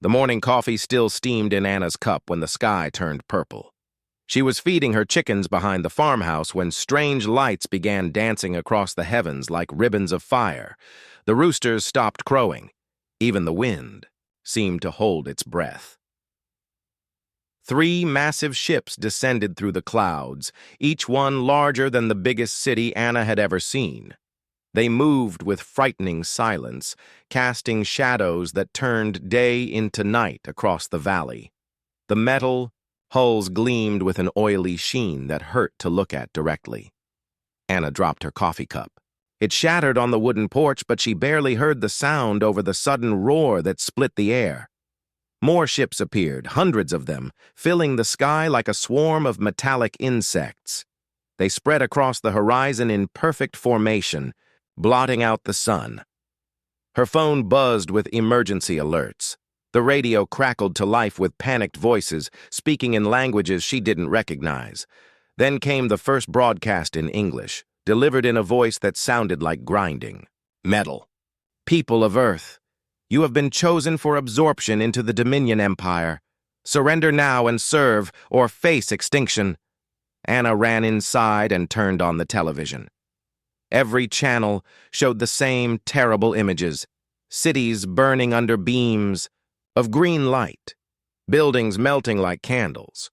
The morning coffee still steamed in Anna's cup when the sky turned purple. She was feeding her chickens behind the farmhouse when strange lights began dancing across the heavens like ribbons of fire. The roosters stopped crowing. Even the wind seemed to hold its breath. 3 massive ships descended through the clouds, each one larger than the biggest city Anna had ever seen. They moved with frightening silence, casting shadows that turned day into night across the valley. The metal hulls gleamed with an oily sheen that hurt to look at directly. Anna dropped her coffee cup. It shattered on the wooden porch, but she barely heard the sound over the sudden roar that split the air. More ships appeared, hundreds of them, filling the sky like a swarm of metallic insects. They spread across the horizon in perfect formation, blotting out the sun. Her phone buzzed with emergency alerts. The radio crackled to life with panicked voices, speaking in languages she didn't recognize. Then came the first broadcast in English, delivered in a voice that sounded like grinding. Metal. People of Earth, you have been chosen for absorption into the Dominion Empire. Surrender now and serve, or face extinction. Anna ran inside and turned on the television. Every channel showed the same terrible images. Cities burning under beams of green light, buildings melting like candles,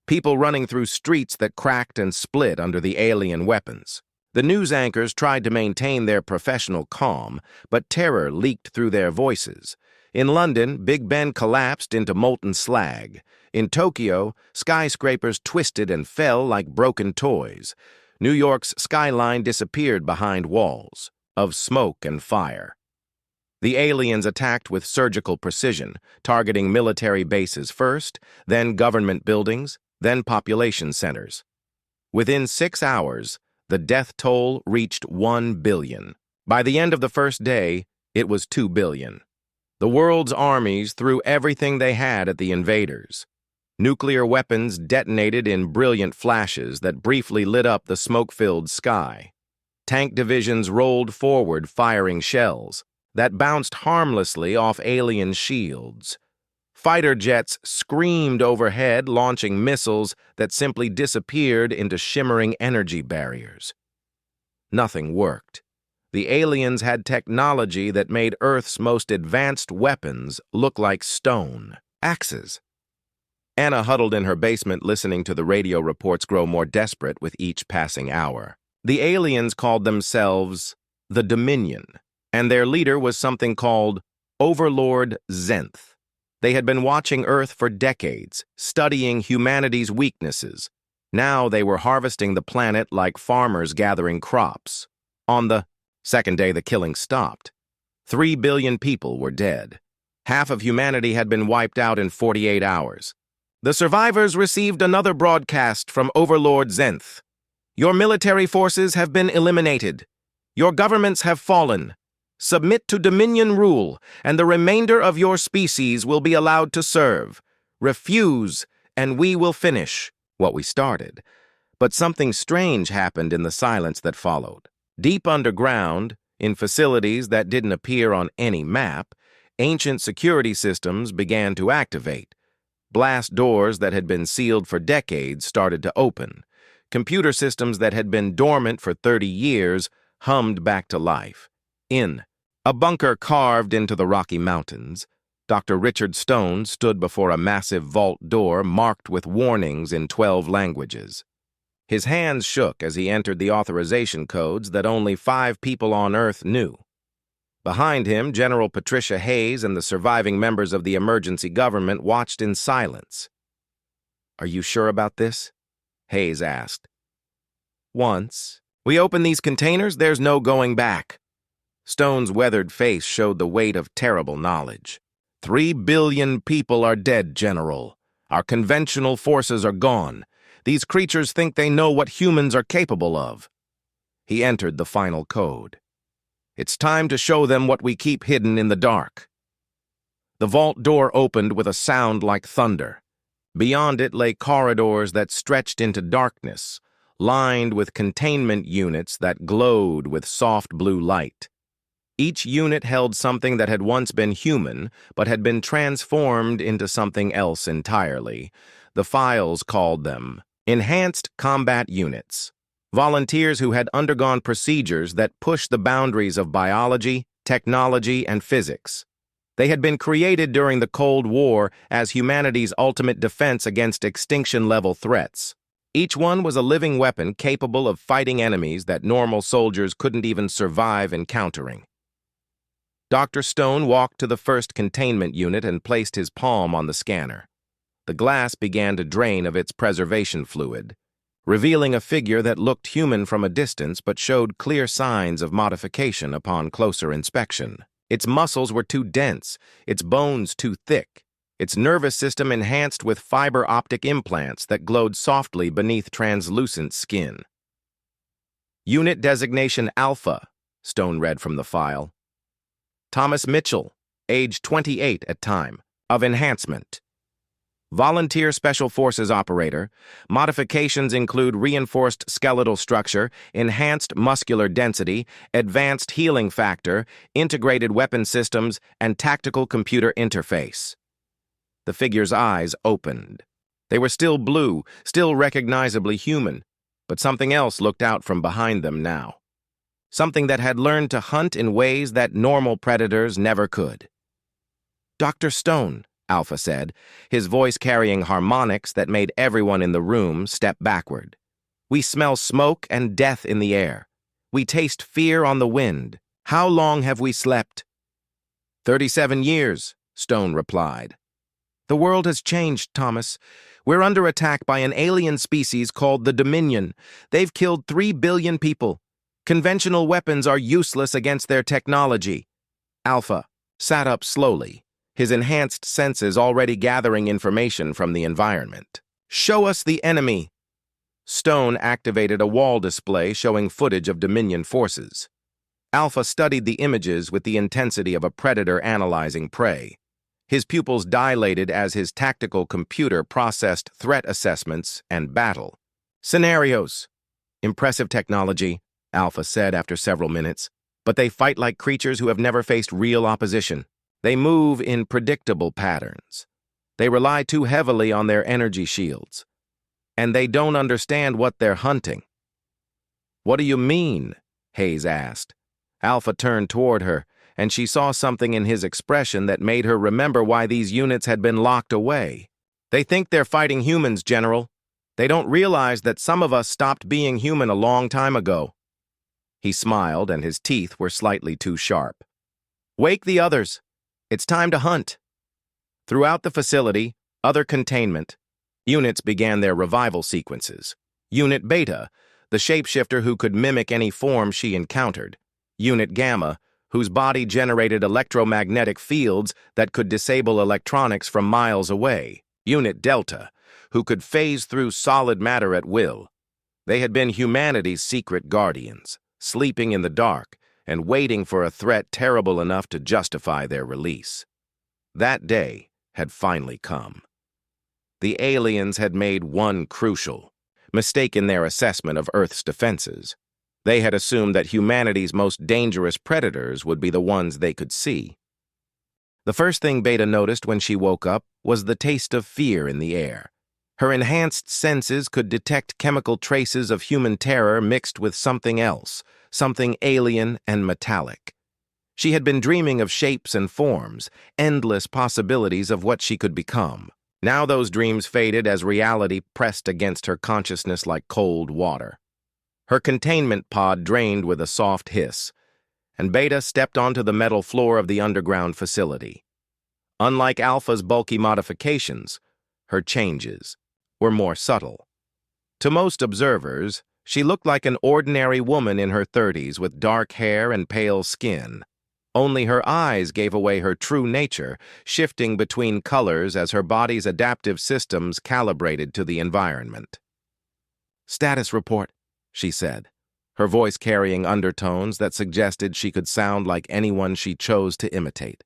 people running through streets that cracked and split under the alien weapons. The news anchors tried to maintain their professional calm, but terror leaked through their voices. In London, Big Ben collapsed into molten slag. In Tokyo, skyscrapers twisted and fell like broken toys. New York's skyline disappeared behind walls of smoke and fire. The aliens attacked with surgical precision, targeting military bases first, then government buildings, then population centers. Within 6 hours, the death toll reached 1 billion. By the end of the first day, it was 2 billion. The world's armies threw everything they had at the invaders. Nuclear weapons detonated in brilliant flashes that briefly lit up the smoke-filled sky. Tank divisions rolled forward firing shells that bounced harmlessly off alien shields. Fighter jets screamed overhead, launching missiles that simply disappeared into shimmering energy barriers. Nothing worked. The aliens had technology that made Earth's most advanced weapons look like stone axes. Anna huddled in her basement, listening to the radio reports grow more desperate with each passing hour. The aliens called themselves the Dominion, and their leader was something called Overlord Zenth. They had been watching Earth for decades, studying humanity's weaknesses. Now they were harvesting the planet like farmers gathering crops. On the second day the killing stopped. 3 billion people were dead. Half of humanity had been wiped out in 48 hours. The survivors received another broadcast from Overlord Zenth. Your military forces have been eliminated. Your governments have fallen. Submit to Dominion rule, and the remainder of your species will be allowed to serve. Refuse, and we will finish what we started. But something strange happened in the silence that followed. Deep underground, in facilities that didn't appear on any map, ancient security systems began to activate. Blast doors that had been sealed for decades started to open. Computer systems that had been dormant for 30 years hummed back to life. In a bunker carved into the Rocky Mountains, Dr. Richard Stone stood before a massive vault door marked with warnings in 12 languages. His hands shook as he entered the authorization codes that only 5 people on Earth knew. Behind him, General Patricia Hayes and the surviving members of the emergency government watched in silence. "Are you sure about this?" Hayes asked. "Once we open these containers, there's no going back." Stone's weathered face showed the weight of terrible knowledge. 3 billion people are dead, General. Our conventional forces are gone. These creatures think they know what humans are capable of. He entered the final code. It's time to show them what we keep hidden in the dark. The vault door opened with a sound like thunder. Beyond it lay corridors that stretched into darkness, lined with containment units that glowed with soft blue light. Each unit held something that had once been human, but had been transformed into something else entirely. The files called them Enhanced Combat Units. Volunteers who had undergone procedures that pushed the boundaries of biology, technology, and physics. They had been created during the Cold War as humanity's ultimate defense against extinction-level threats. Each one was a living weapon capable of fighting enemies that normal soldiers couldn't even survive encountering. Dr. Stone walked to the first containment unit and placed his palm on the scanner. The glass began to drain of its preservation fluid, revealing a figure that looked human from a distance but showed clear signs of modification upon closer inspection. Its muscles were too dense, its bones too thick, its nervous system enhanced with fiber optic implants that glowed softly beneath translucent skin. Unit Designation Alpha, Stone read from the file. Thomas Mitchell, age 28 at time, of enhancement. Volunteer Special Forces operator. Modifications include reinforced skeletal structure, enhanced muscular density, advanced healing factor, integrated weapon systems, and tactical computer interface. The figure's eyes opened. They were still blue, still recognizably human, but something else looked out from behind them now. Something that had learned to hunt in ways that normal predators never could. Dr. Stone, Alpha said, his voice carrying harmonics that made everyone in the room step backward. We smell smoke and death in the air. We taste fear on the wind. How long have we slept? 37 years, Stone replied. The world has changed, Thomas. We're under attack by an alien species called the Dominion. They've killed 3 billion people. Conventional weapons are useless against their technology. Alpha sat up slowly, his enhanced senses already gathering information from the environment. Show us the enemy. Stone activated a wall display showing footage of Dominion forces. Alpha studied the images with the intensity of a predator analyzing prey. His pupils dilated as his tactical computer processed threat assessments and battle. Scenarios. Impressive technology, Alpha said after several minutes, but they fight like creatures who have never faced real opposition. They move in predictable patterns. They rely too heavily on their energy shields. And they don't understand what they're hunting. What do you mean? Hayes asked. Alpha turned toward her, and she saw something in his expression that made her remember why these units had been locked away. They think they're fighting humans, General. They don't realize that some of us stopped being human a long time ago. He smiled, and his teeth were slightly too sharp. Wake the others. It's time to hunt. Throughout the facility, other containment units began their revival sequences. Unit Beta, the shapeshifter who could mimic any form she encountered. Unit Gamma, whose body generated electromagnetic fields that could disable electronics from miles away. Unit Delta, who could phase through solid matter at will. They had been humanity's secret guardians, sleeping in the dark and waiting for a threat terrible enough to justify their release. That day had finally come. The aliens had made one crucial mistake in their assessment of Earth's defenses. They had assumed that humanity's most dangerous predators would be the ones they could see. The first thing Beta noticed when she woke up was the taste of fear in the air. Her enhanced senses could detect chemical traces of human terror mixed with something else, something alien and metallic. She had been dreaming of shapes and forms, endless possibilities of what she could become. Now those dreams faded as reality pressed against her consciousness like cold water. Her containment pod drained with a soft hiss, and Beta stepped onto the metal floor of the underground facility. Unlike Alpha's bulky modifications, her changes were more subtle. To most observers, she looked like an ordinary woman in her 30s with dark hair and pale skin. Only her eyes gave away her true nature, shifting between colors as her body's adaptive systems calibrated to the environment. "Status report," she said, her voice carrying undertones that suggested she could sound like anyone she chose to imitate.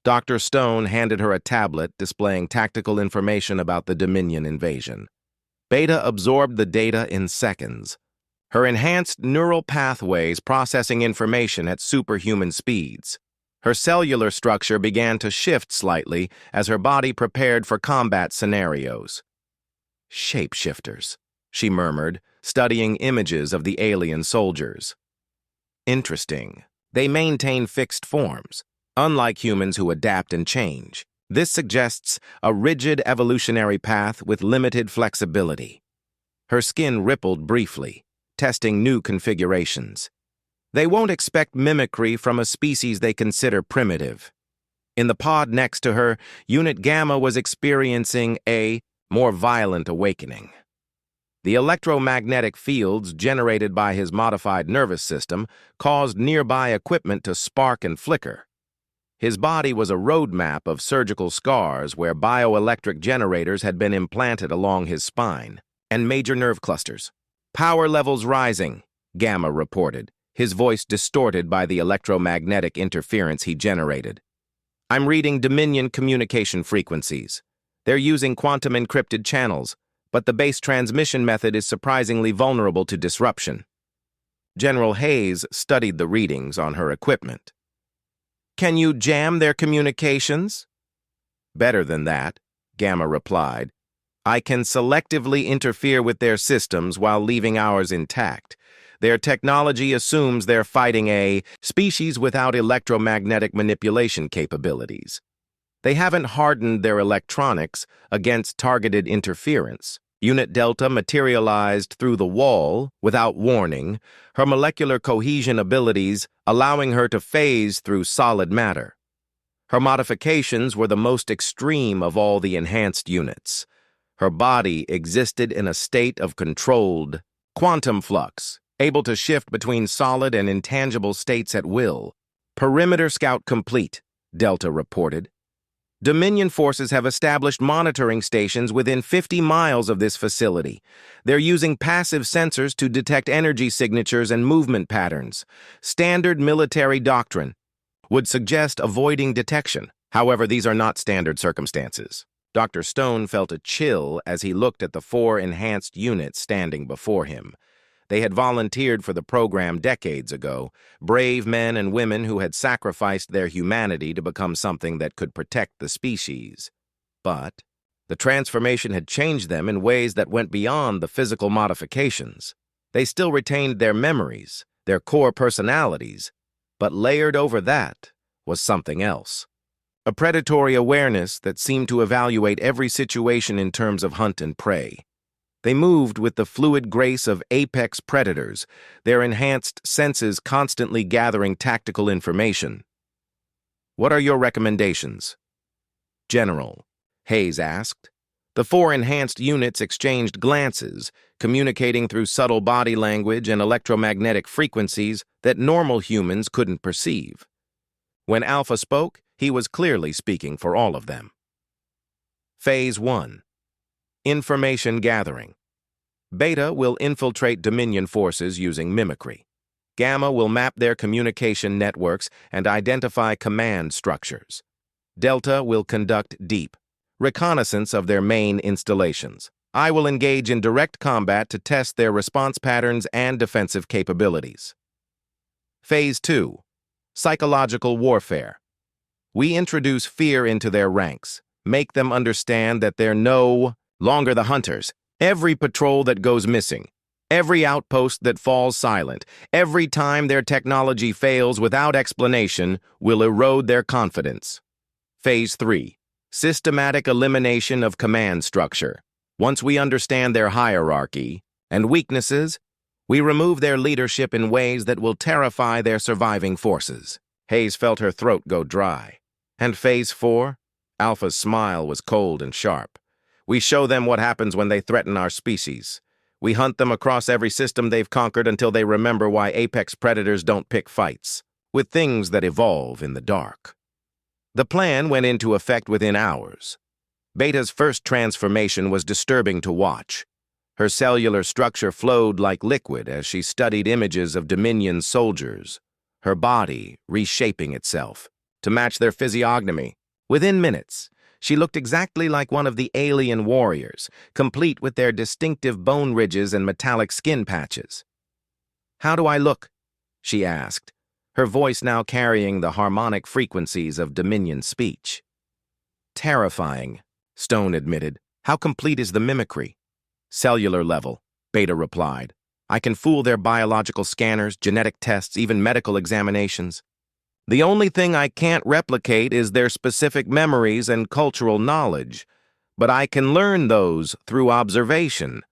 Dr. Stone handed her a tablet displaying tactical information about the Dominion invasion. Beta absorbed the data in seconds. her enhanced neural pathways processing information at superhuman speeds. Her cellular structure began to shift slightly as her body prepared for combat scenarios. Shapeshifters, she murmured, studying images of the alien soldiers. Interesting. They maintain fixed forms, unlike humans who adapt and change. This suggests a rigid evolutionary path with limited flexibility. Her skin rippled briefly, testing new configurations. They won't expect mimicry from a species they consider primitive. In the pod next to her, Unit Gamma was experiencing a more violent awakening. The electromagnetic fields generated by his modified nervous system caused nearby equipment to spark and flicker. His body was a roadmap of surgical scars where bioelectric generators had been implanted along his spine, and major nerve clusters. "Power levels rising," Gamma reported, his voice distorted by the electromagnetic interference he generated. "I'm reading Dominion communication frequencies. They're using quantum-encrypted channels, but the base transmission method is surprisingly vulnerable to disruption." General Hayes studied the readings on her equipment. "Can you jam their communications?" "Better than that," Gamma replied. "I can selectively interfere with their systems while leaving ours intact. Their technology assumes they're fighting a species without electromagnetic manipulation capabilities. They haven't hardened their electronics against targeted interference." Unit Delta materialized through the wall without warning, her molecular cohesion abilities allowing her to phase through solid matter. Her modifications were the most extreme of all the enhanced units. Her body existed in a state of controlled quantum flux, able to shift between solid and intangible states at will. "Perimeter scout complete," Delta reported. "Dominion forces have established monitoring stations within 50 miles of this facility. They're using passive sensors to detect energy signatures and movement patterns. Standard military doctrine would suggest avoiding detection. However, these are not standard circumstances." Dr. Stone felt a chill as he looked at the 4 enhanced units standing before him. They had volunteered for the program decades ago, brave men and women who had sacrificed their humanity to become something that could protect the species. But the transformation had changed them in ways that went beyond the physical modifications. They still retained their memories, their core personalities, but layered over that was something else. A predatory awareness that seemed to evaluate every situation in terms of hunt and prey. They moved with the fluid grace of apex predators, their enhanced senses constantly gathering tactical information. "What are your recommendations?" "General," Hayes asked. The 4 enhanced units exchanged glances, communicating through subtle body language and electromagnetic frequencies that normal humans couldn't perceive. When Alpha spoke, he was clearly speaking for all of them. Phase 1. Information gathering. Beta will infiltrate Dominion forces using mimicry. Gamma will map their communication networks and identify command structures. Delta will conduct deep reconnaissance of their main installations. I will engage in direct combat to test their response patterns and defensive capabilities. Phase 2. Psychological warfare. We introduce fear into their ranks, make them understand that they're no longer the hunters. Every patrol that goes missing, every outpost that falls silent, every time their technology fails without explanation will erode their confidence. Phase 3. Systematic elimination of command structure. Once we understand their hierarchy and weaknesses, we remove their leadership in ways that will terrify their surviving forces. Hayes felt her throat go dry. And Phase 4? Alpha's smile was cold and sharp. We show them what happens when they threaten our species. We hunt them across every system they've conquered until they remember why apex predators don't pick fights with things that evolve in the dark. The plan went into effect within hours. Beta's first transformation was disturbing to watch. Her cellular structure flowed like liquid as she studied images of Dominion soldiers, her body reshaping itself to match their physiognomy. Within minutes, she looked exactly like one of the alien warriors, complete with their distinctive bone ridges and metallic skin patches. "How do I look?" she asked, her voice now carrying the harmonic frequencies of Dominion speech. "Terrifying," Stone admitted. "How complete is the mimicry?" "Cellular level," Beta replied. "I can fool their biological scanners, genetic tests, even medical examinations. The only thing I can't replicate is their specific memories and cultural knowledge, but I can learn those through observation."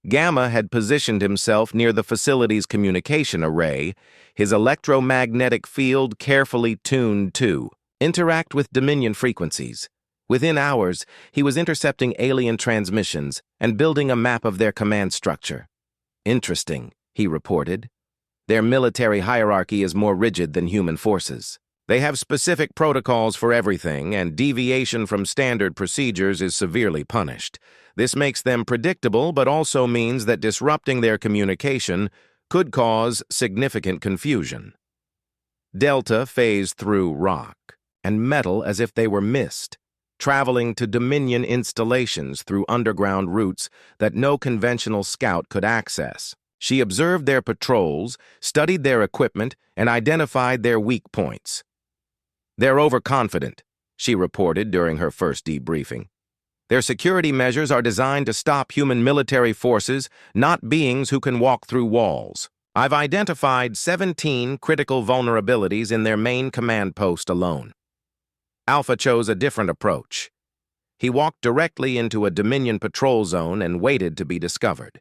Gamma had positioned himself near the facility's communication array, his electromagnetic field carefully tuned to interact with Dominion frequencies. Within hours, he was intercepting alien transmissions and building a map of their command structure. "Interesting," he reported. "Their military hierarchy is more rigid than human forces. They have specific protocols for everything, and deviation from standard procedures is severely punished. This makes them predictable, but also means that disrupting their communication could cause significant confusion." Delta phased through rock and metal as if they were mist, traveling to Dominion installations through underground routes that no conventional scout could access. She observed their patrols, studied their equipment, and identified their weak points. "They're overconfident," she reported during her first debriefing. "Their security measures are designed to stop human military forces, not beings who can walk through walls. I've identified 17 critical vulnerabilities in their main command post alone." Alpha chose a different approach. He walked directly into a Dominion patrol zone and waited to be discovered.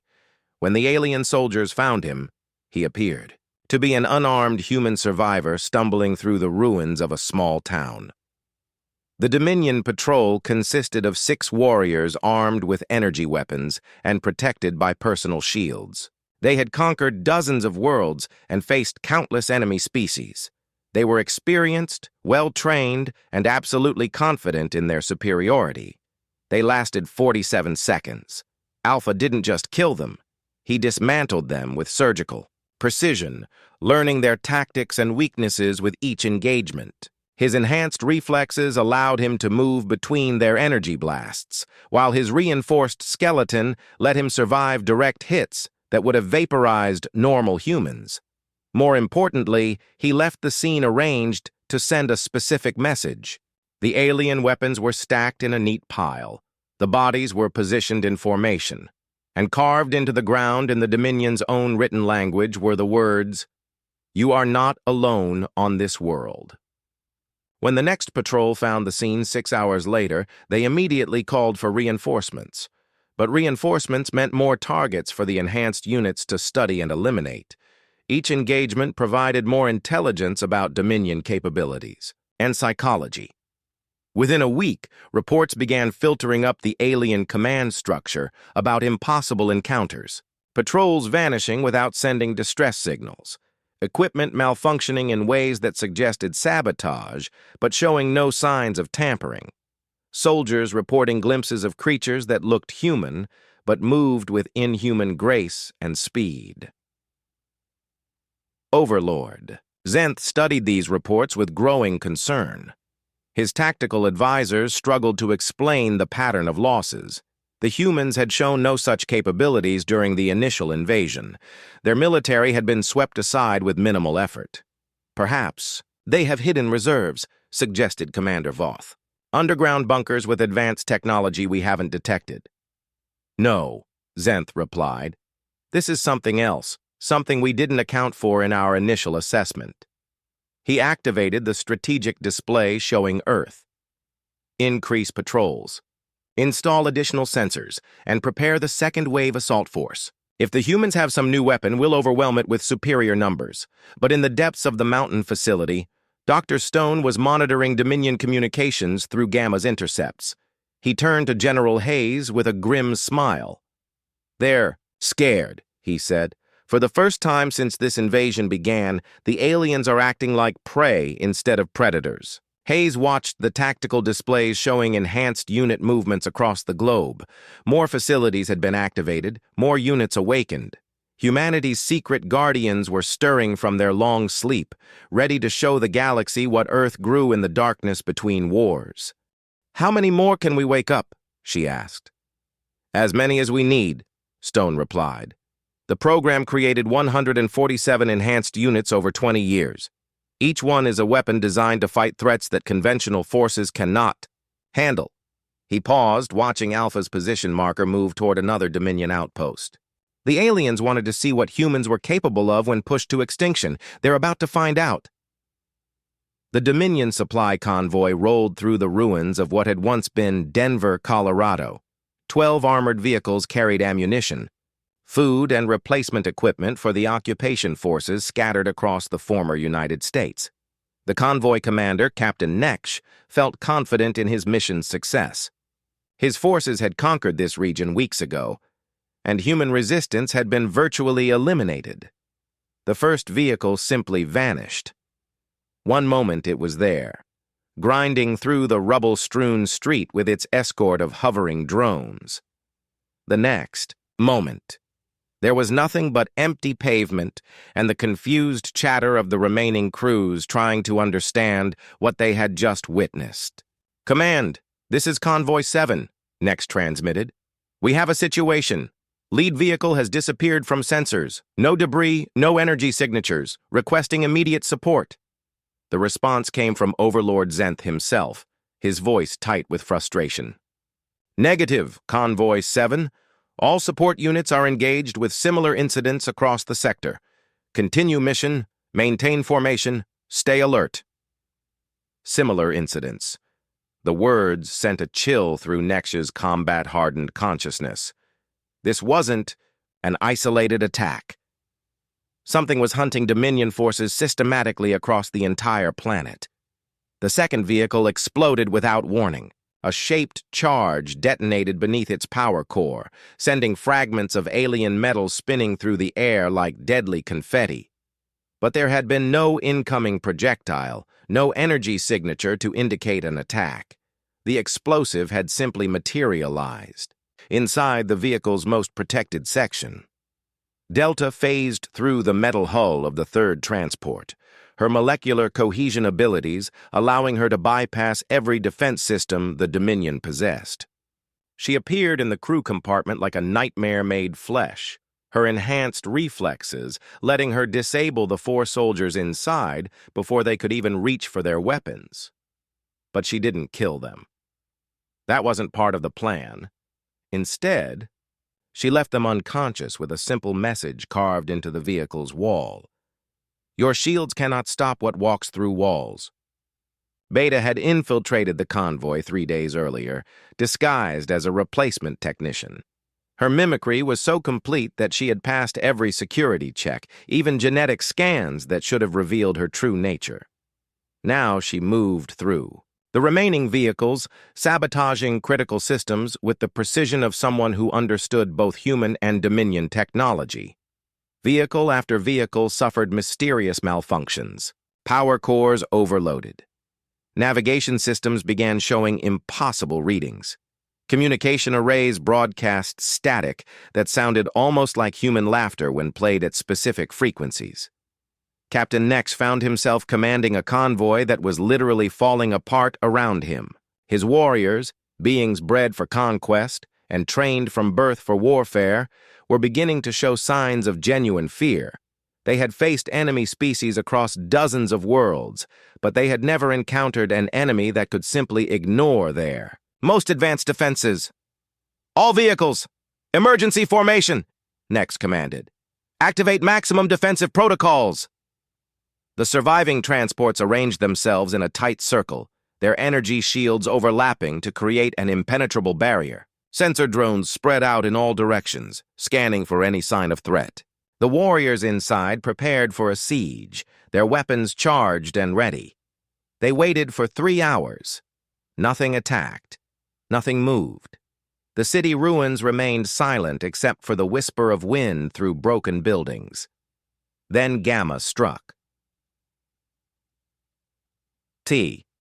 When the alien soldiers found him, he appeared to be an unarmed human survivor stumbling through the ruins of a small town. The Dominion patrol consisted of 6 warriors armed with energy weapons and protected by personal shields. They had conquered dozens of worlds and faced countless enemy species. They were experienced, well-trained, and absolutely confident in their superiority. They lasted 47 seconds. Alpha didn't just kill them. He dismantled them with surgical precision, learning their tactics and weaknesses with each engagement. His enhanced reflexes allowed him to move between their energy blasts, while his reinforced skeleton let him survive direct hits that would have vaporized normal humans. More importantly, he left the scene arranged to send a specific message. The alien weapons were stacked in a neat pile. The bodies were positioned in formation, and carved into the ground in the Dominion's own written language were the words, "You are not alone on this world." When the next patrol found the scene 6 hours later, they immediately called for reinforcements. But reinforcements meant more targets for the enhanced units to study and eliminate. Each engagement provided more intelligence about Dominion capabilities and psychology. Within a week, reports began filtering up the alien command structure about impossible encounters, patrols vanishing without sending distress signals, equipment malfunctioning in ways that suggested sabotage, but showing no signs of tampering, soldiers reporting glimpses of creatures that looked human, but moved with inhuman grace and speed. Overlord. Zenth studied these reports with growing concern. His tactical advisors struggled to explain the pattern of losses. The humans had shown no such capabilities during the initial invasion. Their military had been swept aside with minimal effort. "Perhaps they have hidden reserves," suggested Commander Voth. "Underground bunkers with advanced technology we haven't detected." "No," Zenth replied. "This is something else, something we didn't account for in our initial assessment." He activated the strategic display showing Earth. "Increase patrols. Install additional sensors, and prepare the second wave assault force. If the humans have some new weapon, we'll overwhelm it with superior numbers." But in the depths of the mountain facility, Dr. Stone was monitoring Dominion communications through Gamma's intercepts. He turned to General Hayes with a grim smile. "They're scared," he said. "For the first time since this invasion began, the aliens are acting like prey instead of predators." Hayes watched the tactical displays showing enhanced unit movements across the globe. More facilities had been activated, more units awakened. Humanity's secret guardians were stirring from their long sleep, ready to show the galaxy what Earth grew in the darkness between wars. "How many more can we wake up?" she asked. "As many as we need," Stone replied. The program created 147 enhanced units over 20 years. Each one is a weapon designed to fight threats that conventional forces cannot handle. He paused, watching Alpha's position marker move toward another Dominion outpost. The aliens wanted to see what humans were capable of when pushed to extinction. They're about to find out. The Dominion supply convoy rolled through the ruins of what had once been Denver, Colorado. 12 armored vehicles carried ammunition, food, and replacement equipment for the occupation forces scattered across the former United States. The convoy commander, Captain Neksh, felt confident in his mission's success. His forces had conquered this region weeks ago, and human resistance had been virtually eliminated. The first vehicle simply vanished. One moment it was there, grinding through the rubble-strewn street with its escort of hovering drones. The next moment, there was nothing but empty pavement and the confused chatter of the remaining crews trying to understand what they had just witnessed. "Command, this is Convoy 7, Neksh transmitted. We have a situation. Lead vehicle has disappeared from sensors. No debris, no energy signatures. Requesting immediate support." The response came from Overlord Zenth himself, his voice tight with frustration. "Negative, Convoy 7. All support units are engaged with similar incidents across the sector. Continue mission, maintain formation, stay alert." Similar incidents. The words sent a chill through Neksh's combat-hardened consciousness. This wasn't an isolated attack. Something was hunting Dominion forces systematically across the entire planet. The second vehicle exploded without warning. A shaped charge detonated beneath its power core, sending fragments of alien metal spinning through the air like deadly confetti. But there had been no incoming projectile, no energy signature to indicate an attack. The explosive had simply materialized inside the vehicle's most protected section. Delta phased through the metal hull of the third transport, her molecular cohesion abilities allowing her to bypass every defense system the Dominion possessed. She appeared in the crew compartment like a nightmare made flesh, her enhanced reflexes letting her disable the 4 soldiers inside before they could even reach for their weapons. But she didn't kill them. That wasn't part of the plan. Instead, she left them unconscious with a simple message carved into the vehicle's wall. "Your shields cannot stop what walks through walls." Beta had infiltrated the convoy 3 days earlier, disguised as a replacement technician. Her mimicry was so complete that she had passed every security check, even genetic scans that should have revealed her true nature. Now she moved through the remaining vehicles, sabotaging critical systems with the precision of someone who understood both human and Dominion technology. Vehicle after vehicle suffered mysterious malfunctions. Power cores overloaded. Navigation systems began showing impossible readings. Communication arrays broadcast static that sounded almost like human laughter when played at specific frequencies. Captain Neksh found himself commanding a convoy that was literally falling apart around him. His warriors, beings bred for conquest and trained from birth for warfare, were beginning to show signs of genuine fear. They had faced enemy species across dozens of worlds, but they had never encountered an enemy that could simply ignore their most advanced defenses. "All vehicles, emergency formation," Neksh commanded. "Activate maximum defensive protocols." The surviving transports arranged themselves in a tight circle, their energy shields overlapping to create an impenetrable barrier. Sensor drones spread out in all directions, scanning for any sign of threat. The warriors inside prepared for a siege, their weapons charged and ready. They waited for 3 hours. Nothing attacked. Nothing moved. The city ruins remained silent except for the whisper of wind through broken buildings. Then Gamma struck.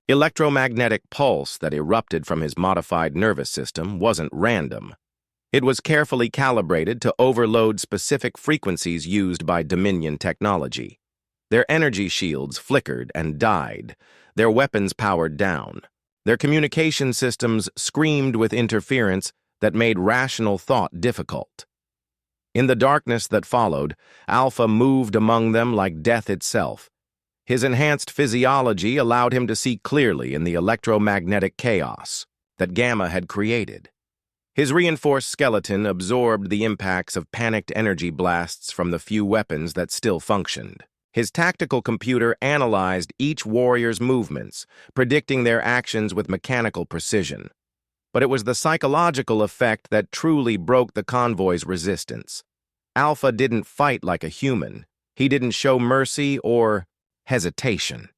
Electromagnetic pulse that erupted from his modified nervous system wasn't random. It was carefully calibrated to overload specific frequencies used by Dominion technology. Their energy shields flickered and died, their weapons powered down. Their communication systems screamed with interference that made rational thought difficult. In the darkness that followed, Alpha moved among them like death itself. His enhanced physiology allowed him to see clearly in the electromagnetic chaos that Gamma had created. His reinforced skeleton absorbed the impacts of panicked energy blasts from the few weapons that still functioned. His tactical computer analyzed each warrior's movements, predicting their actions with mechanical precision. But it was the psychological effect that truly broke the convoy's resistance. Alpha didn't fight like a human. He didn't show mercy or hesitation.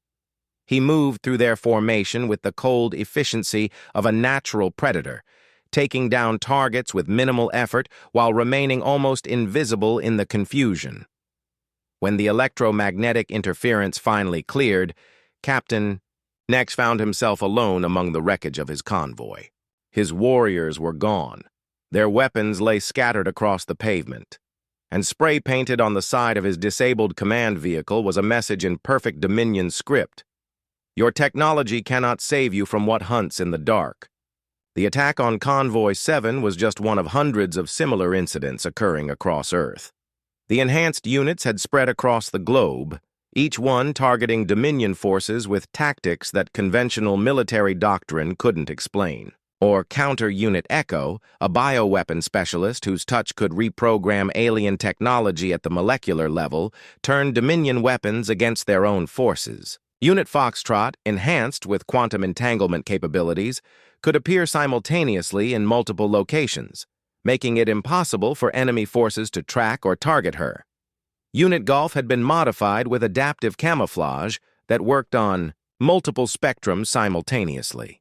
He moved through their formation with the cold efficiency of a natural predator, taking down targets with minimal effort while remaining almost invisible in the confusion. When the electromagnetic interference finally cleared, Captain next found himself alone among the wreckage of his convoy. His warriors were gone. Their weapons lay scattered across the pavement, and spray-painted on the side of his disabled command vehicle was a message in perfect Dominion script. Your technology cannot save you from what hunts in the dark. The attack on Convoy 7 was just one of hundreds of similar incidents occurring across Earth. The enhanced units had spread across the globe, each one targeting Dominion forces with tactics that conventional military doctrine couldn't explain. Or Counter-Unit Echo, a bioweapon specialist whose touch could reprogram alien technology at the molecular level, turned Dominion weapons against their own forces. Unit Foxtrot, enhanced with quantum entanglement capabilities, could appear simultaneously in multiple locations, making it impossible for enemy forces to track or target her. Unit Golf had been modified with adaptive camouflage that worked on multiple spectrums simultaneously.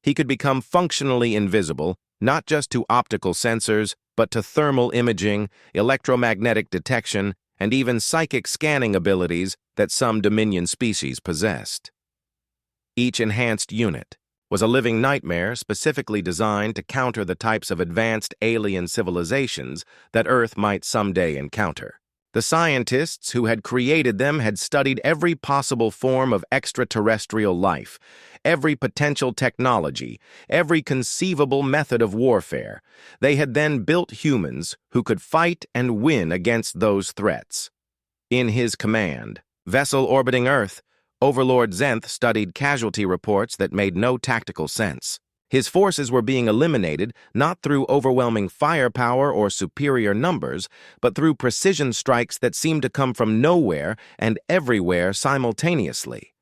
He could become functionally invisible, not just to optical sensors, but to thermal imaging, electromagnetic detection, and even psychic scanning abilities that some Dominion species possessed. Each enhanced unit was a living nightmare specifically designed to counter the types of advanced alien civilizations that Earth might someday encounter. The scientists who had created them had studied every possible form of extraterrestrial life, every potential technology, every conceivable method of warfare. They had then built humans who could fight and win against those threats. In his command, vessel orbiting Earth, Overlord Zenth studied casualty reports that made no tactical sense. His forces were being eliminated not through overwhelming firepower or superior numbers, but through precision strikes that seemed to come from nowhere and everywhere simultaneously.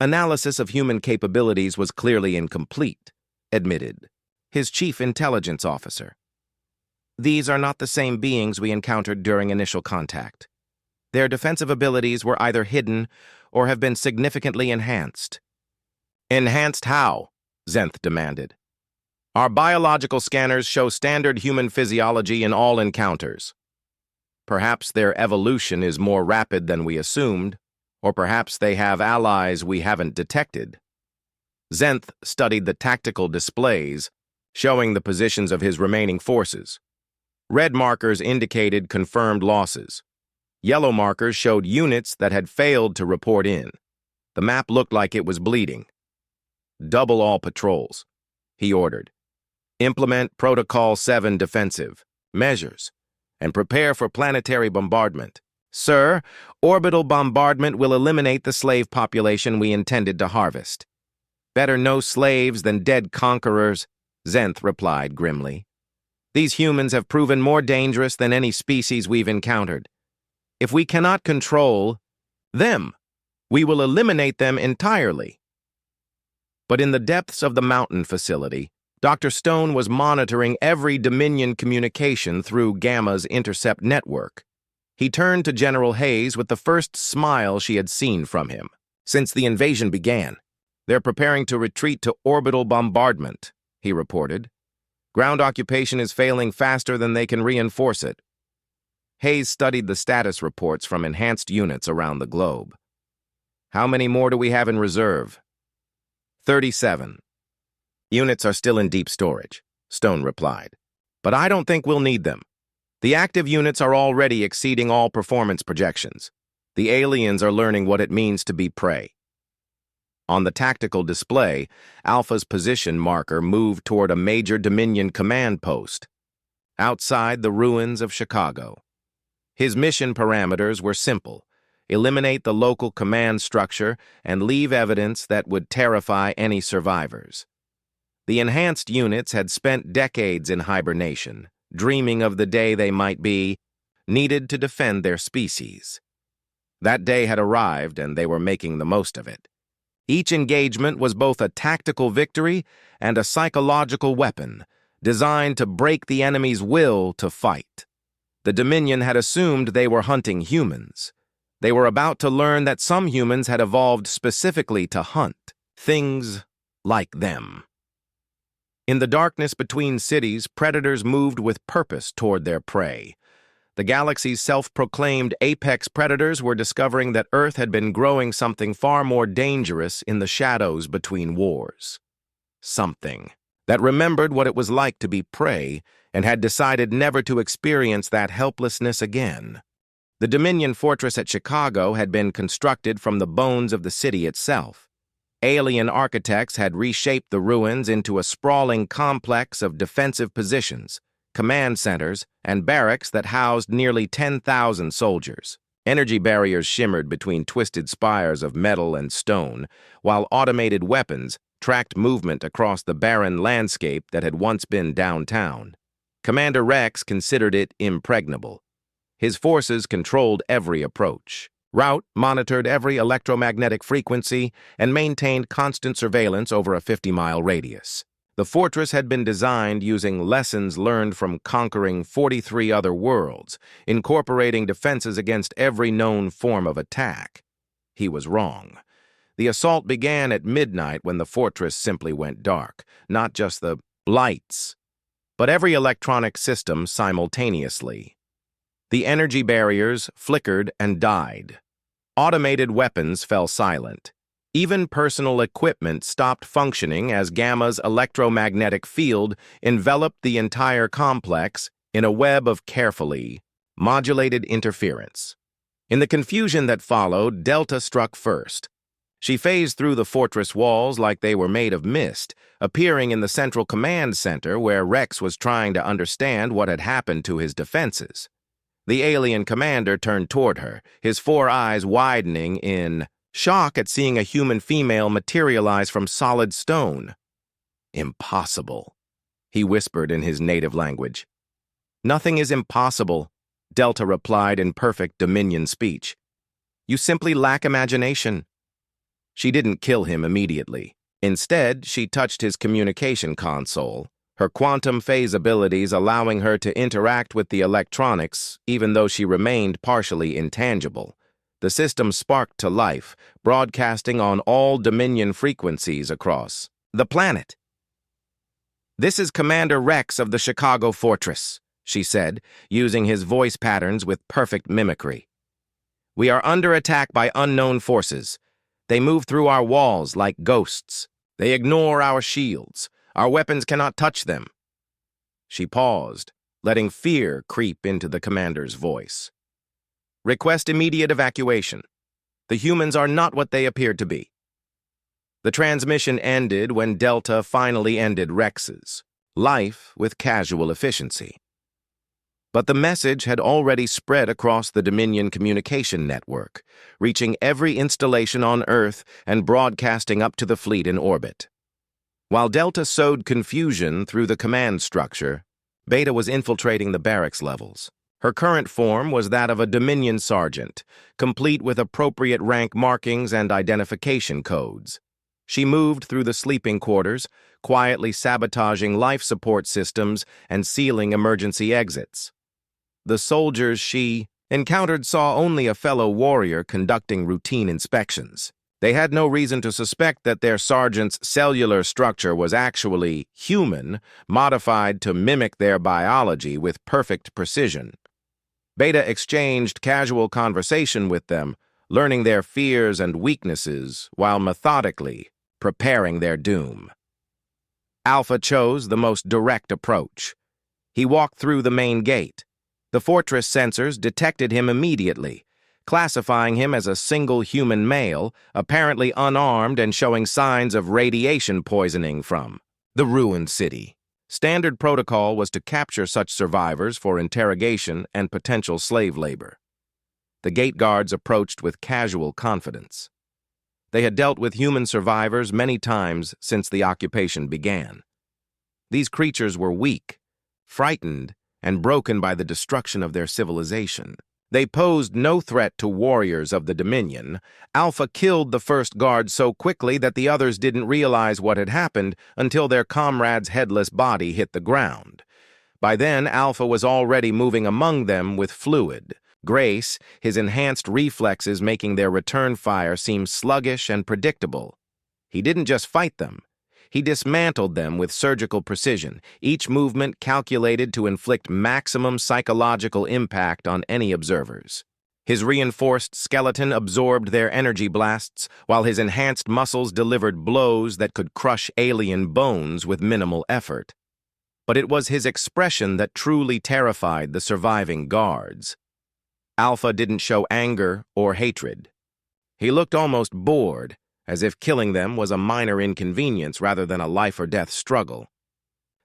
Analysis of human capabilities was clearly incomplete, admitted his chief intelligence officer. These are not the same beings we encountered during initial contact. Their defensive abilities were either hidden or have been significantly enhanced. Enhanced how? Zenth demanded. Our biological scanners show standard human physiology in all encounters. Perhaps their evolution is more rapid than we assumed, or perhaps they have allies we haven't detected. Zenth studied the tactical displays, showing the positions of his remaining forces. Red markers indicated confirmed losses. Yellow markers showed units that had failed to report in. The map looked like it was bleeding. Double all patrols, he ordered. Implement Protocol 7 defensive measures and prepare for planetary bombardment. Sir, orbital bombardment will eliminate the slave population we intended to harvest. Better no slaves than dead conquerors, Zenth replied grimly. These humans have proven more dangerous than any species we've encountered. If we cannot control them, we will eliminate them entirely. But in the depths of the mountain facility, Dr. Stone was monitoring every Dominion communication through Gamma's intercept network. He turned to General Hayes with the first smile she had seen from him. Since the invasion began, they're preparing to retreat to orbital bombardment, he reported. Ground occupation is failing faster than they can reinforce it. Hayes studied the status reports from enhanced units around the globe. How many more do we have in reserve? 37. Units are still in deep storage, Stone replied. But I don't think we'll need them. The active units are already exceeding all performance projections. The aliens are learning what it means to be prey. On the tactical display, Alpha's position marker moved toward a major Dominion command post. outside the ruins of Chicago. His mission parameters were simple: eliminate the local command structure and leave evidence that would terrify any survivors. The enhanced units had spent decades in hibernation, dreaming of the day they might be needed to defend their species. That day had arrived, and they were making the most of it. Each engagement was both a tactical victory and a psychological weapon, designed to break the enemy's will to fight. The Dominion had assumed they were hunting humans. They were about to learn that some humans had evolved specifically to hunt things like them. In the darkness between cities, predators moved with purpose toward their prey. The galaxy's self-proclaimed apex predators were discovering that Earth had been growing something far more dangerous in the shadows between wars. Something that remembered what it was like to be prey and had decided never to experience that helplessness again. The Dominion fortress at Chicago had been constructed from the bones of the city itself. Alien architects had reshaped the ruins into a sprawling complex of defensive positions, command centers, and barracks that housed nearly 10,000 soldiers. Energy barriers shimmered between twisted spires of metal and stone, while automated weapons tracked movement across the barren landscape that had once been downtown. Commander Rex considered it impregnable. His forces controlled every approach. Route monitored every electromagnetic frequency and maintained constant surveillance over a 50-mile radius. The fortress had been designed using lessons learned from conquering 43 other worlds, incorporating defenses against every known form of attack. He was wrong. The assault began at midnight when the fortress simply went dark, not just the lights, but every electronic system simultaneously. The energy barriers flickered and died. Automated weapons fell silent. Even personal equipment stopped functioning as Gamma's electromagnetic field enveloped the entire complex in a web of carefully modulated interference. In the confusion that followed, Delta struck first. She phased through the fortress walls like they were made of mist, appearing in the central command center where Rex was trying to understand what had happened to his defenses. The alien commander turned toward her, his four eyes widening in shock at seeing a human female materialize from solid stone. "Impossible," he whispered in his native language. "Nothing is impossible," Delta replied in perfect Dominion speech. "You simply lack imagination." She didn't kill him immediately. Instead, she touched his communication console, her quantum phase abilities allowing her to interact with the electronics even though she remained partially intangible. The system sparked to life, broadcasting on all Dominion frequencies across the planet. "This is Commander Rex of the Chicago Fortress," she said, using his voice patterns with perfect mimicry. "We are under attack by unknown forces. They move through our walls like ghosts. They ignore our shields. Our weapons cannot touch them." She paused, letting fear creep into the commander's voice. "Request immediate evacuation. The humans are not what they appeared to be." The transmission ended when Delta finally ended Rex's life with casual efficiency. But the message had already spread across the Dominion communication network, reaching every installation on Earth and broadcasting up to the fleet in orbit. While Delta sowed confusion through the command structure, Beta was infiltrating the barracks levels. Her current form was that of a Dominion sergeant, complete with appropriate rank markings and identification codes. She moved through the sleeping quarters, quietly sabotaging life support systems and sealing emergency exits. The soldiers she encountered saw only a fellow warrior conducting routine inspections. They had no reason to suspect that their sergeant's cellular structure was actually human, modified to mimic their biology with perfect precision. Beta exchanged casual conversation with them, learning their fears and weaknesses while methodically preparing their doom. Alpha chose the most direct approach. He walked through the main gate. The fortress sensors detected him immediately, classifying him as a single human male, apparently unarmed and showing signs of radiation poisoning from the ruined city. Standard protocol was to capture such survivors for interrogation and potential slave labor. The gate guards approached with casual confidence. They had dealt with human survivors many times since the occupation began. These creatures were weak, frightened, and broken by the destruction of their civilization. They posed no threat to warriors of the Dominion. Alpha killed the first guard so quickly that the others didn't realize what had happened until their comrade's headless body hit the ground. By then, Alpha was already moving among them with fluid. Grace, his enhanced reflexes making their return fire seem sluggish and predictable. He didn't just fight them. He dismantled them with surgical precision, each movement calculated to inflict maximum psychological impact on any observers. His reinforced skeleton absorbed their energy blasts, while his enhanced muscles delivered blows that could crush alien bones with minimal effort. But it was his expression that truly terrified the surviving guards. Alpha didn't show anger or hatred. He looked almost bored, as if killing them was a minor inconvenience rather than a life-or-death struggle.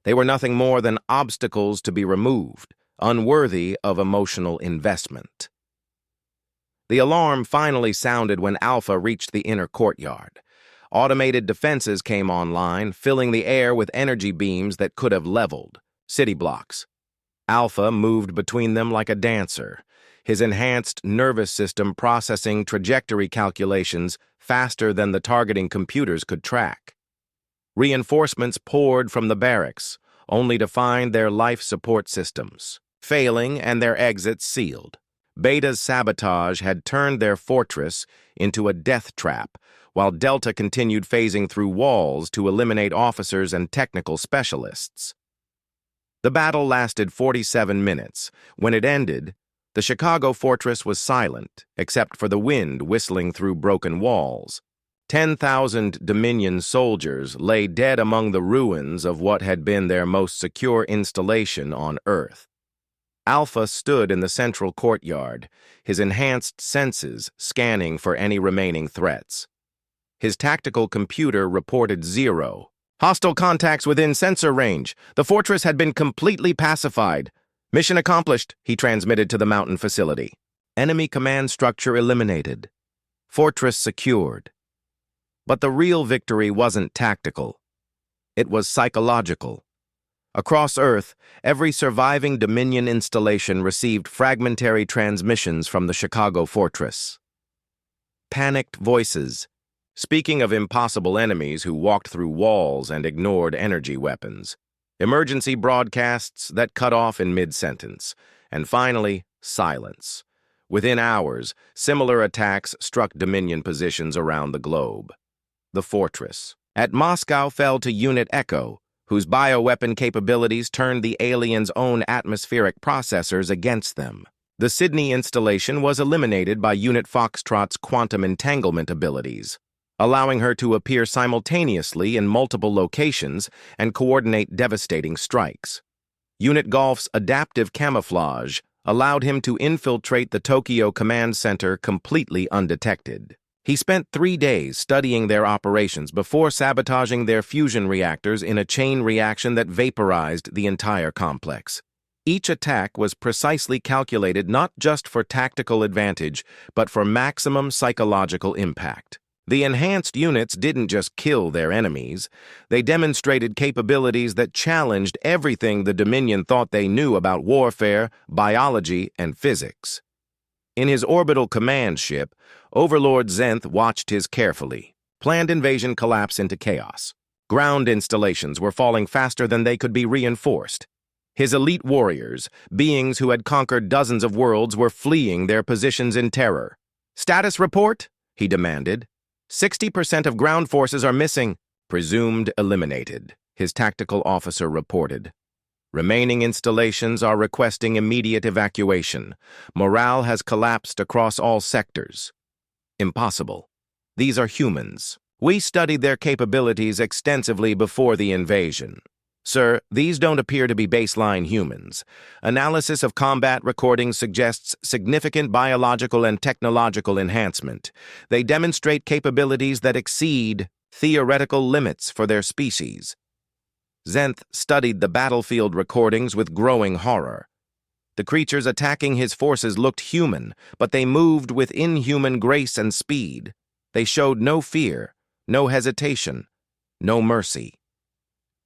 They were nothing more than obstacles to be removed, unworthy of emotional investment. The alarm finally sounded when Alpha reached the inner courtyard. Automated defenses came online, filling the air with energy beams that could have leveled city blocks. Alpha moved between them like a dancer, his enhanced nervous system processing trajectory calculations faster than the targeting computers could track. Reinforcements poured from the barracks, only to find their life support systems failing and their exits sealed. Beta's sabotage had turned their fortress into a death trap, while Delta continued phasing through walls to eliminate officers and technical specialists. The battle lasted 47 minutes. When it ended, the Chicago fortress was silent, except for the wind whistling through broken walls. 10,000 Dominion soldiers lay dead among the ruins of what had been their most secure installation on Earth. Alpha stood in the central courtyard, his enhanced senses scanning for any remaining threats. His tactical computer reported 0. Hostile contacts within sensor range. The fortress had been completely pacified. Mission accomplished, he transmitted to the mountain facility. Enemy command structure eliminated. Fortress secured. But the real victory wasn't tactical. It was psychological. Across Earth, every surviving Dominion installation received fragmentary transmissions from the Chicago fortress. Panicked voices, speaking of impossible enemies who walked through walls and ignored energy weapons. Emergency broadcasts that cut off in mid-sentence, and finally, silence. Within hours, similar attacks struck Dominion positions around the globe. The fortress at Moscow fell to Unit Echo, whose bioweapon capabilities turned the aliens' own atmospheric processors against them. The Sydney installation was eliminated by Unit Foxtrot's quantum entanglement abilities, allowing her to appear simultaneously in multiple locations and coordinate devastating strikes. Unit Golf's adaptive camouflage allowed him to infiltrate the Tokyo Command Center completely undetected. He spent 3 days studying their operations before sabotaging their fusion reactors in a chain reaction that vaporized the entire complex. Each attack was precisely calculated not just for tactical advantage, but for maximum psychological impact. The enhanced units didn't just kill their enemies, they demonstrated capabilities that challenged everything the Dominion thought they knew about warfare, biology, and physics. In his orbital command ship, Overlord Zenth watched his carefully. Planned invasion collapse into chaos. Ground installations were falling faster than they could be reinforced. His elite warriors, beings who had conquered dozens of worlds, were fleeing their positions in terror. "Status report?" he demanded. 60% of ground forces are missing, presumed eliminated, his tactical officer reported. Remaining installations are requesting immediate evacuation. Morale has collapsed across all sectors. Impossible. These are humans. We studied their capabilities extensively before the invasion. Sir, these don't appear to be baseline humans. Analysis of combat recordings suggests significant biological and technological enhancement. They demonstrate capabilities that exceed theoretical limits for their species. Zenth studied the battlefield recordings with growing horror. The creatures attacking his forces looked human, but they moved with inhuman grace and speed. They showed no fear, no hesitation, no mercy.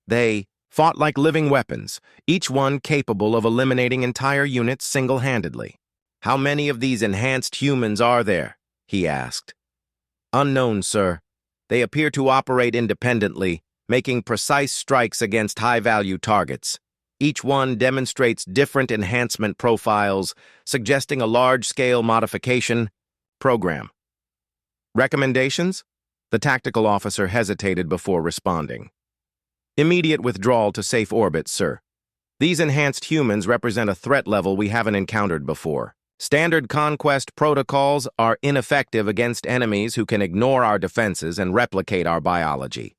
They fought like living weapons, each one capable of eliminating entire units single-handedly. "How many of these enhanced humans are there?" he asked. "Unknown, sir. They appear to operate independently, making precise strikes against high-value targets. Each one demonstrates different enhancement profiles, suggesting a large-scale modification program." "Recommendations?" The tactical officer hesitated before responding. "Immediate withdrawal to safe orbits, sir. These enhanced humans represent a threat level we haven't encountered before. Standard conquest protocols are ineffective against enemies who can ignore our defenses and replicate our biology."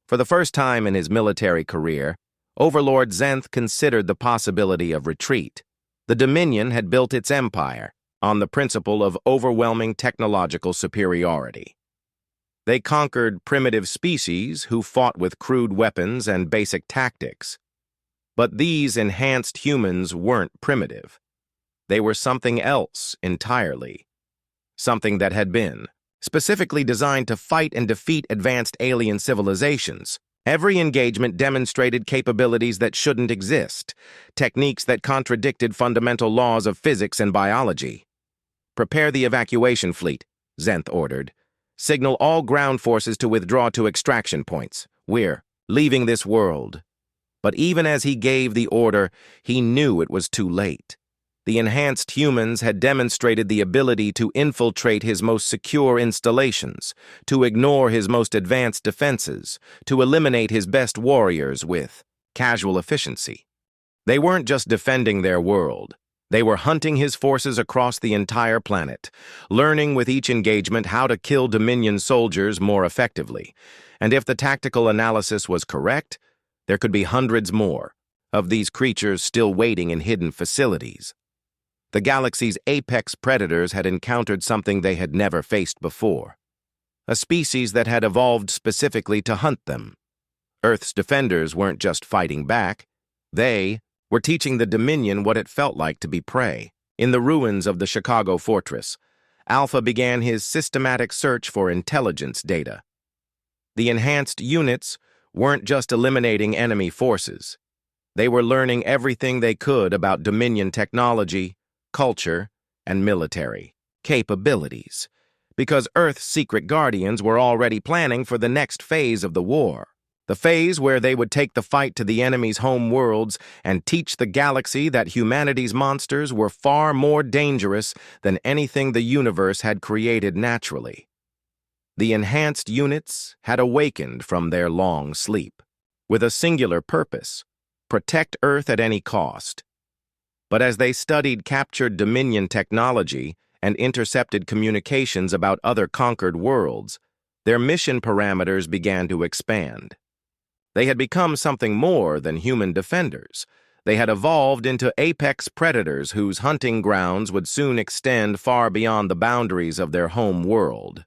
For the first time in his military career, Overlord Zenth considered the possibility of retreat. The Dominion had built its empire on the principle of overwhelming technological superiority. They conquered primitive species who fought with crude weapons and basic tactics. But these enhanced humans weren't primitive. They were something else entirely. Something that had been specifically designed to fight and defeat advanced alien civilizations. Every engagement demonstrated capabilities that shouldn't exist, techniques that contradicted fundamental laws of physics and biology. "Prepare the evacuation fleet," Zenth ordered. "Signal all ground forces to withdraw to extraction points. We're leaving this world." But even as he gave the order, he knew it was too late. The enhanced humans had demonstrated the ability to infiltrate his most secure installations, to ignore his most advanced defenses, to eliminate his best warriors with casual efficiency. They weren't just defending their world. They were hunting his forces across the entire planet, learning with each engagement how to kill Dominion soldiers more effectively. And if the tactical analysis was correct, there could be hundreds more of these creatures still waiting in hidden facilities. The galaxy's apex predators had encountered something they had never faced before, a species that had evolved specifically to hunt them. Earth's defenders weren't just fighting back. They were teaching the Dominion what it felt like to be prey. In the ruins of the Chicago fortress, Alpha began his systematic search for intelligence data. The enhanced units weren't just eliminating enemy forces. They were learning everything they could about Dominion technology, culture, and military capabilities, because Earth's secret guardians were already planning for the next phase of the war, the phase where they would take the fight to the enemy's home worlds and teach the galaxy that humanity's monsters were far more dangerous than anything the universe had created naturally. The enhanced units had awakened from their long sleep, with a singular purpose: protect Earth at any cost. But as they studied captured Dominion technology and intercepted communications about other conquered worlds, their mission parameters began to expand. They had become something more than human defenders. They had evolved into apex predators whose hunting grounds would soon extend far beyond the boundaries of their home world.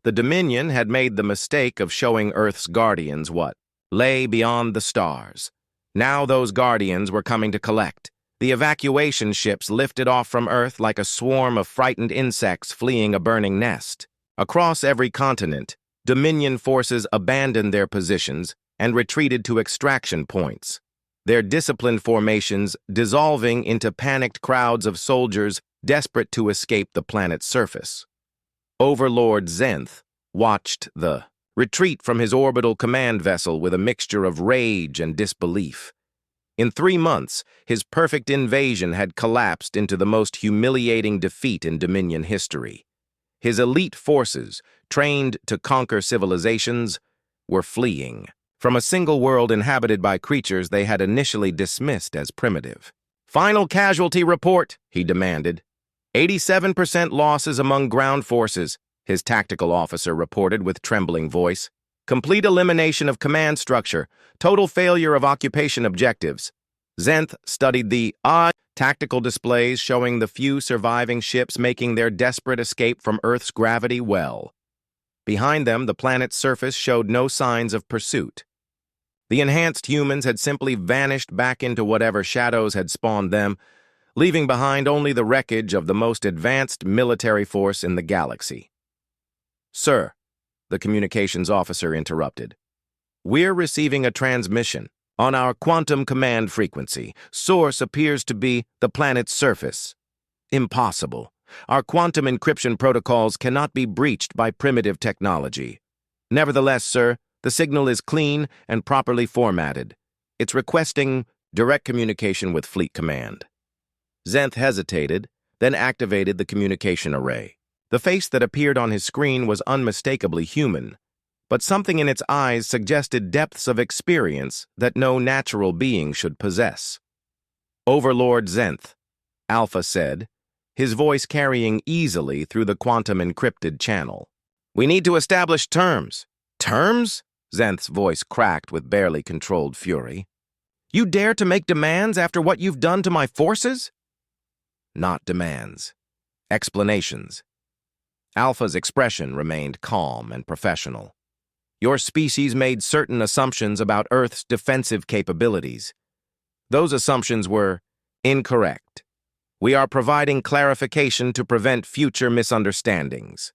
The Dominion had made the mistake of showing Earth's guardians what lay beyond the stars. Now those guardians were coming to collect. The evacuation ships lifted off from Earth like a swarm of frightened insects fleeing a burning nest. Across every continent, Dominion forces abandoned their positions and retreated to extraction points, their disciplined formations dissolving into panicked crowds of soldiers desperate to escape the planet's surface. Overlord Zenth watched the retreat from his orbital command vessel with a mixture of rage and disbelief. In 3 months, his perfect invasion had collapsed into the most humiliating defeat in Dominion history. His elite forces, trained to conquer civilizations, were fleeing from a single world inhabited by creatures they had initially dismissed as primitive. "Final casualty report," he demanded. 87% losses among ground forces, his tactical officer reported with trembling voice. "Complete elimination of command structure. Total failure of occupation objectives." Zenth studied the odd tactical displays showing the few surviving ships making their desperate escape from Earth's gravity well. Behind them, the planet's surface showed no signs of pursuit. The enhanced humans had simply vanished back into whatever shadows had spawned them, leaving behind only the wreckage of the most advanced military force in the galaxy. "Sir," the communications officer interrupted, "we're receiving a transmission. On our quantum command frequency, source appears to be the planet's surface. Impossible. Our quantum encryption protocols cannot be breached by primitive technology. Nevertheless, sir, the signal is clean and properly formatted. It's requesting direct communication with Fleet Command." Zenth hesitated, then activated the communication array. The face that appeared on his screen was unmistakably human, but something in its eyes suggested depths of experience that no natural being should possess. "Overlord Zenth," Alpha said, his voice carrying easily through the quantum encrypted channel. "We need to establish terms." "Terms?" Zenth's voice cracked with barely controlled fury. "You dare to make demands after what you've done to my forces?" "Not demands. Explanations." Alpha's expression remained calm and professional. "Your species made certain assumptions about Earth's defensive capabilities. Those assumptions were incorrect. We are providing clarification to prevent future misunderstandings."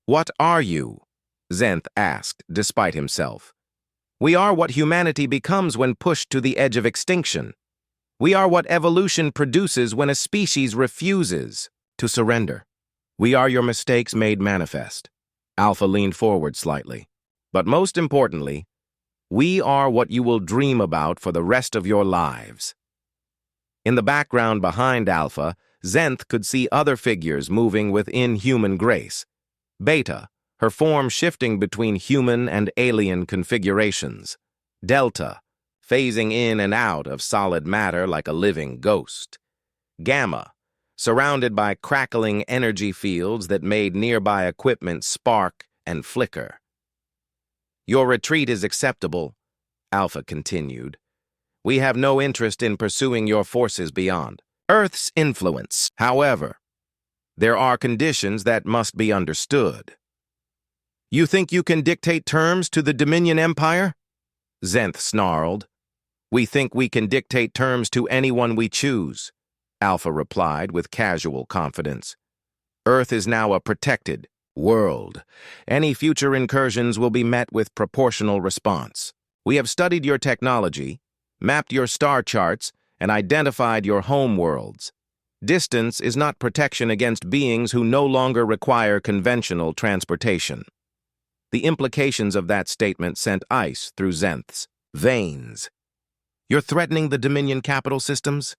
"What are you?" Zenth asked, despite himself. "We are what humanity becomes when pushed to the edge of extinction. We are what evolution produces when a species refuses to surrender. We are your mistakes made manifest." Alpha leaned forward slightly. "But most importantly, we are what you will dream about for the rest of your lives." In the background behind Alpha, Zenth could see other figures moving with inhuman grace. Beta, her form shifting between human and alien configurations. Delta, phasing in and out of solid matter like a living ghost. Gamma, surrounded by crackling energy fields that made nearby equipment spark and flicker. "Your retreat is acceptable," Alpha continued. "We have no interest in pursuing your forces beyond Earth's influence. However, there are conditions that must be understood." "You think you can dictate terms to the Dominion Empire?" Zenth snarled. "We think we can dictate terms to anyone we choose," Alpha replied with casual confidence. "Earth is now a protected world. Any future incursions will be met with proportional response. We have studied your technology, mapped your star charts, and identified your home worlds. Distance is not protection against beings who no longer require conventional transportation." The implications of that statement sent ice through Zenth's veins. "You're threatening the Dominion capital systems?"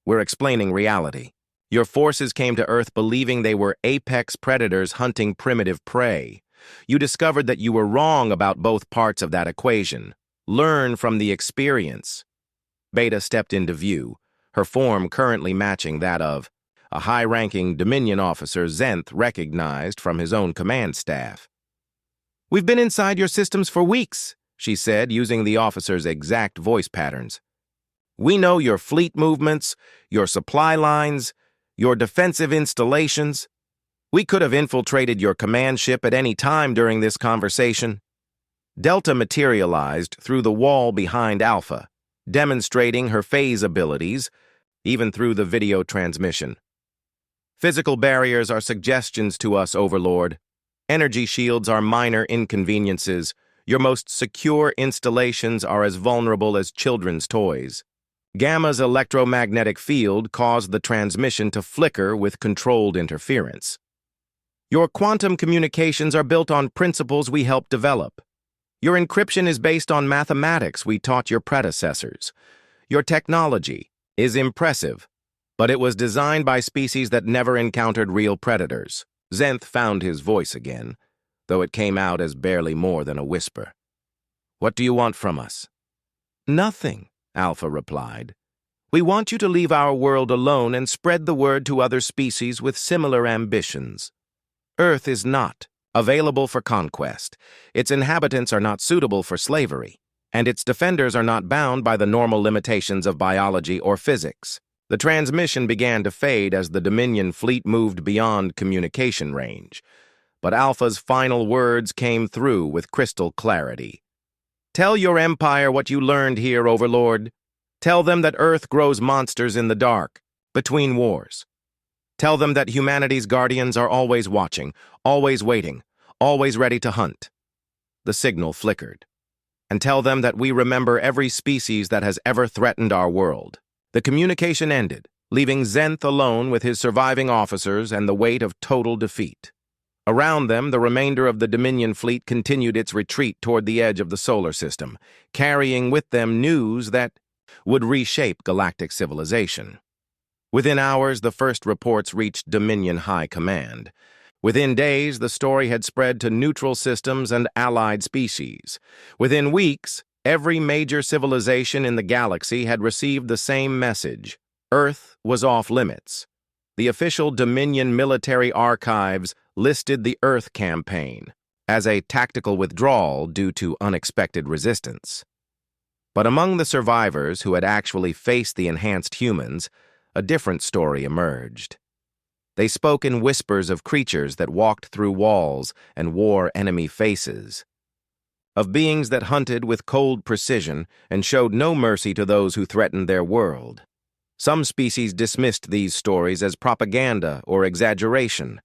"We're explaining reality. Your forces came to Earth believing they were apex predators hunting primitive prey. You discovered that you were wrong about both parts of that equation. Learn from the experience." Beta stepped into view, her form currently matching that of a high-ranking Dominion officer Zenth recognized from his own command staff. "We've been inside your systems for weeks," she said, using the officer's exact voice patterns. "We know your fleet movements, your supply lines, your defensive installations. We could have infiltrated your command ship at any time during this conversation." Delta materialized through the wall behind Alpha, demonstrating her phase abilities, even through the video transmission. "Physical barriers are suggestions to us, Overlord. Energy shields are minor inconveniences. Your most secure installations are as vulnerable as children's toys. Gamma's electromagnetic field caused the transmission to flicker with controlled interference. Your quantum communications are built on principles we helped develop. Your encryption is based on mathematics we taught your predecessors. Your technology is impressive, but it was designed by species that never encountered real predators." Zenth found his voice again, though it came out as barely more than a whisper. "What do you want from us?" "Nothing," Alpha replied. "We want you to leave our world alone and spread the word to other species with similar ambitions. Earth is not available for conquest. Its inhabitants are not suitable for slavery, and its defenders are not bound by the normal limitations of biology or physics." The transmission began to fade as the Dominion fleet moved beyond communication range, but Alpha's final words came through with crystal clarity. Tell your empire what you learned here, Overlord. Tell them that Earth grows monsters in the dark, between wars. Tell them that humanity's guardians are always watching, always waiting, always ready to hunt." The signal flickered. "And tell them that we remember every species that has ever threatened our world." The communication ended, leaving Zenth alone with his surviving officers and the weight of total defeat. Around them, the remainder of the Dominion fleet continued its retreat toward the edge of the solar system, carrying with them news that would reshape galactic civilization. Within hours, the first reports reached Dominion High Command. Within days, the story had spread to neutral systems and allied species. Within weeks, every major civilization in the galaxy had received the same message: Earth was off limits. The official Dominion military archives listed the Earth campaign as a tactical withdrawal due to unexpected resistance. But among the survivors who had actually faced the enhanced humans, a different story emerged. They spoke in whispers of creatures that walked through walls and wore enemy faces, of beings that hunted with cold precision and showed no mercy to those who threatened their world. Some species dismissed these stories as propaganda or exaggeration,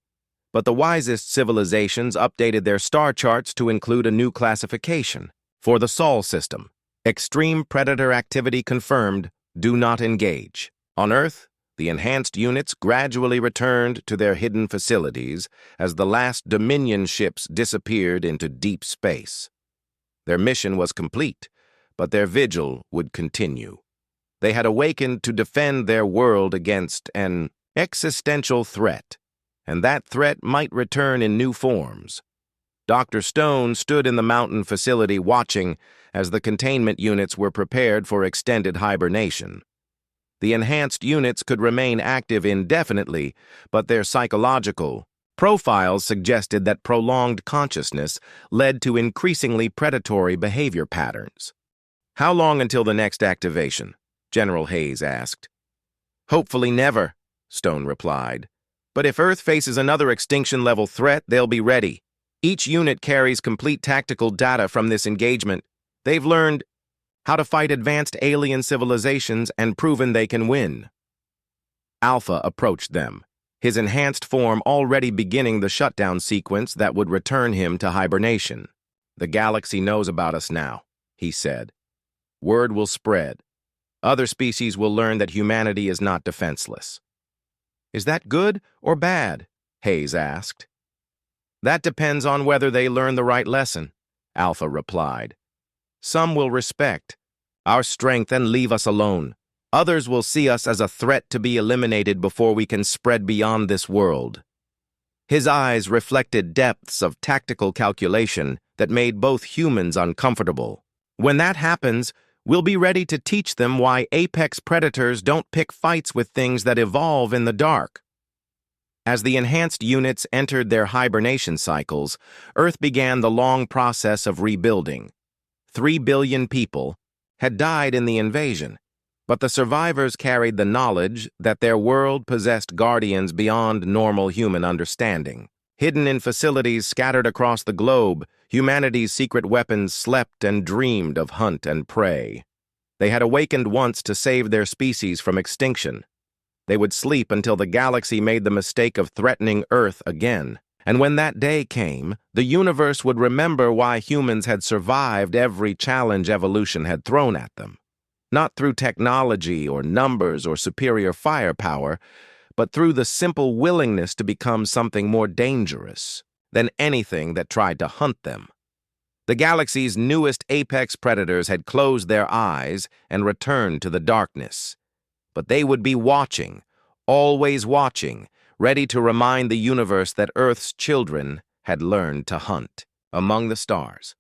but the wisest civilizations updated their star charts to include a new classification. For the Sol system, extreme predator activity confirmed, do not engage. On Earth, the enhanced units gradually returned to their hidden facilities as the last Dominion ships disappeared into deep space. Their mission was complete, but their vigil would continue. They had awakened to defend their world against an existential threat, and that threat might return in new forms. Dr. Stone stood in the mountain facility watching as the containment units were prepared for extended hibernation. The enhanced units could remain active indefinitely, but their psychological profiles suggested that prolonged consciousness led to increasingly predatory behavior patterns. "How long until the next activation?" General Hayes asked. "Hopefully never," Stone replied. "But if Earth faces another extinction-level threat, they'll be ready. Each unit carries complete tactical data from this engagement. They've learned how to fight advanced alien civilizations and proven they can win." Alpha approached them, his enhanced form already beginning the shutdown sequence that would return him to hibernation. "The galaxy knows about us now," he said. "Word will spread. Other species will learn that humanity is not defenseless." "Is that good or bad?" Hayes asked. "That depends on whether they learn the right lesson," Alpha replied. "Some will respect our strength and leave us alone. Others will see us as a threat to be eliminated before we can spread beyond this world." His eyes reflected depths of tactical calculation that made both humans uncomfortable. "When that happens, we'll be ready to teach them why apex predators don't pick fights with things that evolve in the dark." As the enhanced units entered their hibernation cycles, Earth began the long process of rebuilding. 3 billion people had died in the invasion, but the survivors carried the knowledge that their world possessed guardians beyond normal human understanding. Hidden in facilities scattered across the globe, humanity's secret weapons slept and dreamed of hunt and prey. They had awakened once to save their species from extinction. They would sleep until the galaxy made the mistake of threatening Earth again. And when that day came, the universe would remember why humans had survived every challenge evolution had thrown at them. Not through technology or numbers or superior firepower, but through the simple willingness to become something more dangerous than anything that tried to hunt them. The galaxy's newest apex predators had closed their eyes and returned to the darkness. But they would be watching, always watching, ready to remind the universe that Earth's children had learned to hunt. Among the stars,